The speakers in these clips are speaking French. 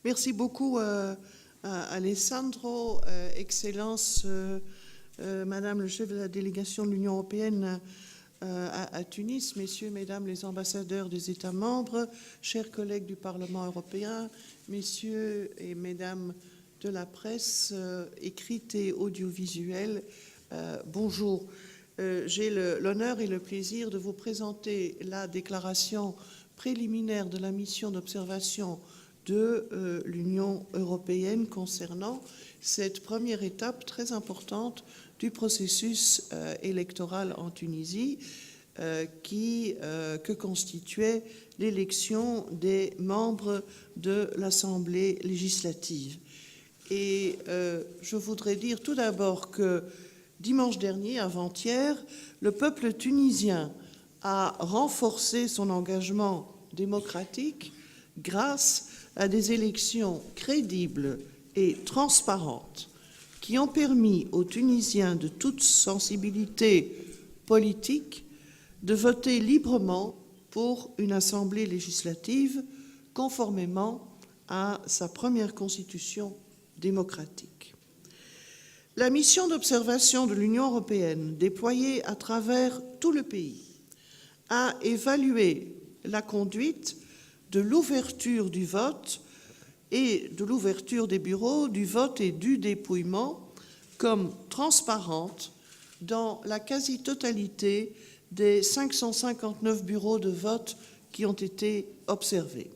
Merci beaucoup, Alessandro. Excellence, Madame le chef de la délégation de l'Union européenne à Tunis, messieurs, mesdames les ambassadeurs des États membres, chers collègues du Parlement européen, messieurs et mesdames de la presse écrite et audiovisuelle, bonjour. J'ai l'honneur et le plaisir de vous présenter la déclaration préliminaire de la mission d'observation de l'Union européenne concernant cette première étape très importante du processus électoral en Tunisie que constituait l'élection des membres de l'Assemblée législative. Et je voudrais dire tout d'abord que dimanche dernier, avant-hier, le peuple tunisien a renforcé son engagement démocratique grâce à des élections crédibles et transparentes qui ont permis aux Tunisiens de toute sensibilité politique de voter librement pour une assemblée législative conformément à sa première constitution démocratique. La mission d'observation de l'Union européenne, déployée à travers tout le pays, a évalué la conduite de l'ouverture du vote et de l'ouverture des bureaux, du vote et du dépouillement comme transparente dans la quasi-totalité des 559 bureaux de vote qui ont été observés.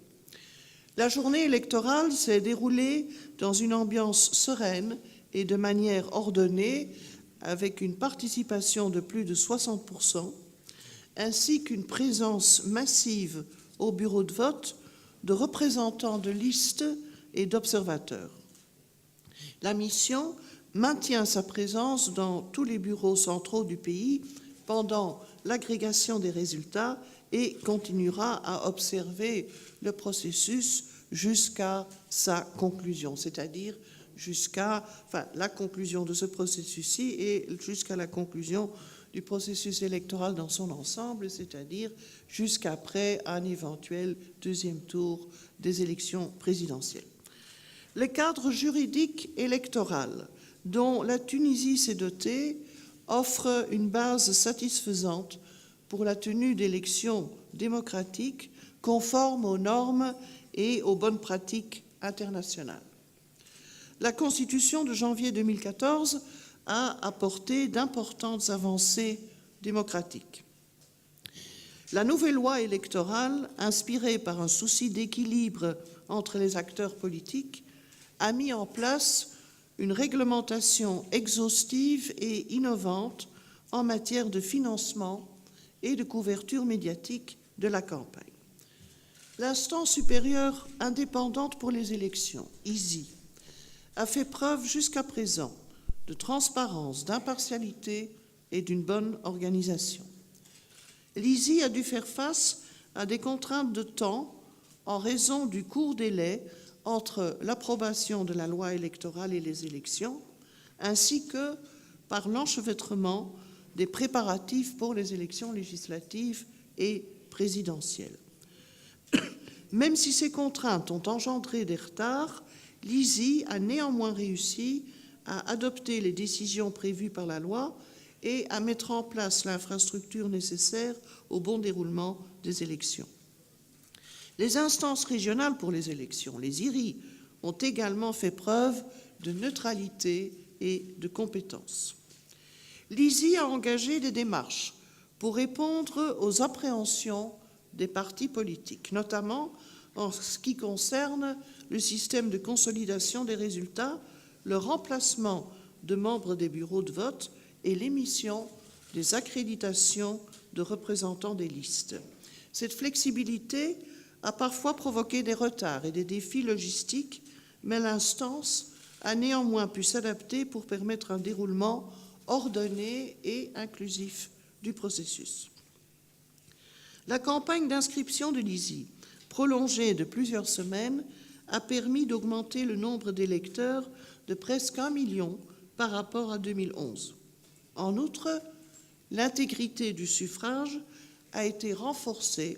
La journée électorale s'est déroulée dans une ambiance sereine et de manière ordonnée, avec une participation de plus de 60%, ainsi qu'une présence massive au bureau de vote de représentants de listes et d'observateurs. La mission maintient sa présence dans tous les bureaux centraux du pays pendant l'agrégation des résultats et continuera à observer le processus jusqu'à sa conclusion, c'est-à-dire la conclusion de ce processus-ci et jusqu'à la conclusion du processus électoral dans son ensemble, c'est-à-dire jusqu'après un éventuel deuxième tour des élections présidentielles. Le cadre juridique électoral dont la Tunisie s'est dotée offre une base satisfaisante pour la tenue d'élections démocratiques conformes aux normes et aux bonnes pratiques internationales. La Constitution de janvier 2014 a apporté d'importantes avancées démocratiques. La nouvelle loi électorale, inspirée par un souci d'équilibre entre les acteurs politiques, a mis en place une réglementation exhaustive et innovante en matière de financement et de couverture médiatique de la campagne. L'instance supérieure indépendante pour les élections, ISI, a fait preuve jusqu'à présent de transparence, d'impartialité et d'une bonne organisation. L'ISI a dû faire face à des contraintes de temps en raison du court délai entre l'approbation de la loi électorale et les élections, ainsi que par l'enchevêtrement des préparatifs pour les élections législatives et présidentielles. Même si ces contraintes ont engendré des retards, l'ISI a néanmoins réussi à adopter les décisions prévues par la loi et à mettre en place l'infrastructure nécessaire au bon déroulement des élections. Les instances régionales pour les élections, les IRI, ont également fait preuve de neutralité et de compétence. L'ISI a engagé des démarches pour répondre aux appréhensions des partis politiques, notamment en ce qui concerne le système de consolidation des résultats, le remplacement de membres des bureaux de vote et l'émission des accréditations de représentants des listes. Cette flexibilité a parfois provoqué des retards et des défis logistiques, mais l'instance a néanmoins pu s'adapter pour permettre un déroulement ordonné et inclusif du processus. La campagne d'inscription de l'ISI, prolongée de plusieurs semaines, a permis d'augmenter le nombre d'électeurs de presque 1 million par rapport à 2011. En outre, l'intégrité du suffrage a été renforcée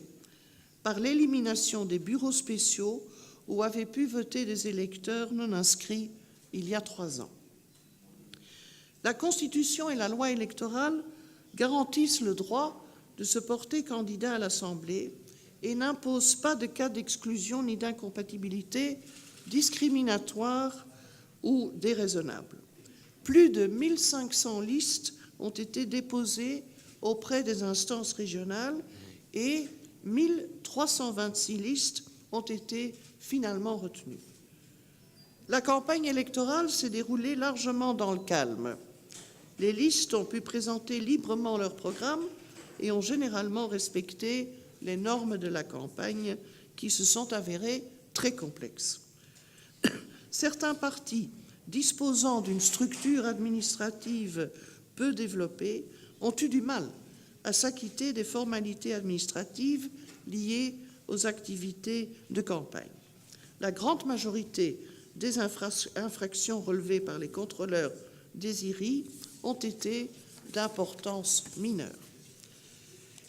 par l'élimination des bureaux spéciaux où avaient pu voter des électeurs non inscrits il y a 3 ans. La Constitution et la loi électorale garantissent le droit de se porter candidat à l'Assemblée et n'imposent pas de cas d'exclusion ni d'incompatibilité discriminatoire ou déraisonnable. Plus de 1500 listes ont été déposées auprès des instances régionales et 1326 listes ont été finalement retenues. La campagne électorale s'est déroulée largement dans le calme. Les listes ont pu présenter librement leur programme et ont généralement respecté les normes de la campagne qui se sont avérées très complexes. Certains partis disposant d'une structure administrative peu développée ont eu du mal à s'acquitter des formalités administratives liées aux activités de campagne. La grande majorité des infractions relevées par les contrôleurs des IRI ont été d'importance mineure.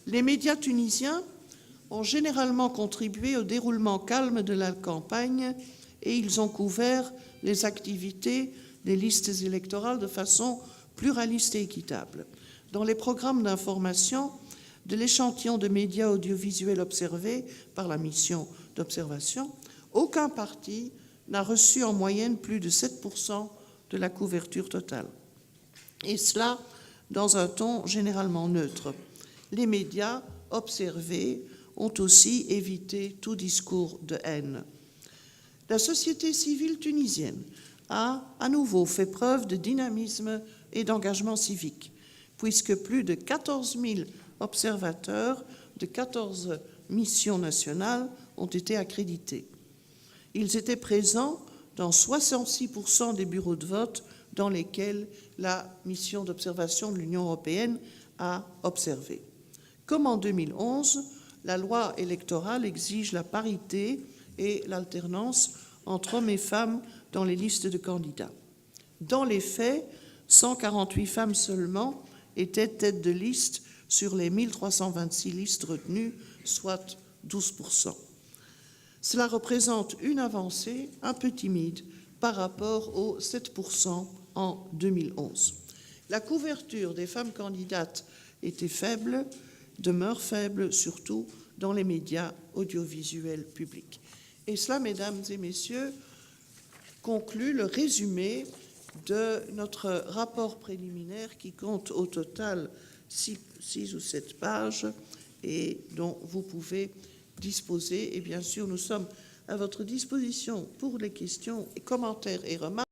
Les médias tunisiens ont généralement contribué au déroulement calme de la campagne et ils ont couvert les activités des listes électorales de façon pluraliste et équitable. Dans les programmes d'information de l'échantillon de médias audiovisuels observés par la mission d'observation, aucun parti n'a reçu en moyenne plus de 7% de la couverture totale. Et cela dans un ton généralement neutre. Les médias observés ont aussi évité tout discours de haine. La société civile tunisienne a à nouveau fait preuve de dynamisme et d'engagement civique, puisque plus de 14 000 observateurs de 14 missions nationales ont été accrédités. Ils étaient présents dans 66% des bureaux de vote dans lesquels la mission d'observation de l'Union européenne a observé. Comme en 2011, la loi électorale exige la parité et l'alternance entre hommes et femmes dans les listes de candidats. Dans les faits, 148 femmes seulement étaient têtes de liste sur les 1326 listes retenues, soit 12%. Cela représente une avancée un peu timide par rapport aux 7% en 2011. La couverture des femmes candidates était faible, demeure faible, surtout dans les médias audiovisuels publics. Et cela, mesdames et messieurs, conclut le résumé de notre rapport préliminaire qui compte au total 6 ou 7 pages et dont vous pouvez disposer. Et bien sûr, nous sommes à votre disposition pour les questions, commentaires et remarques.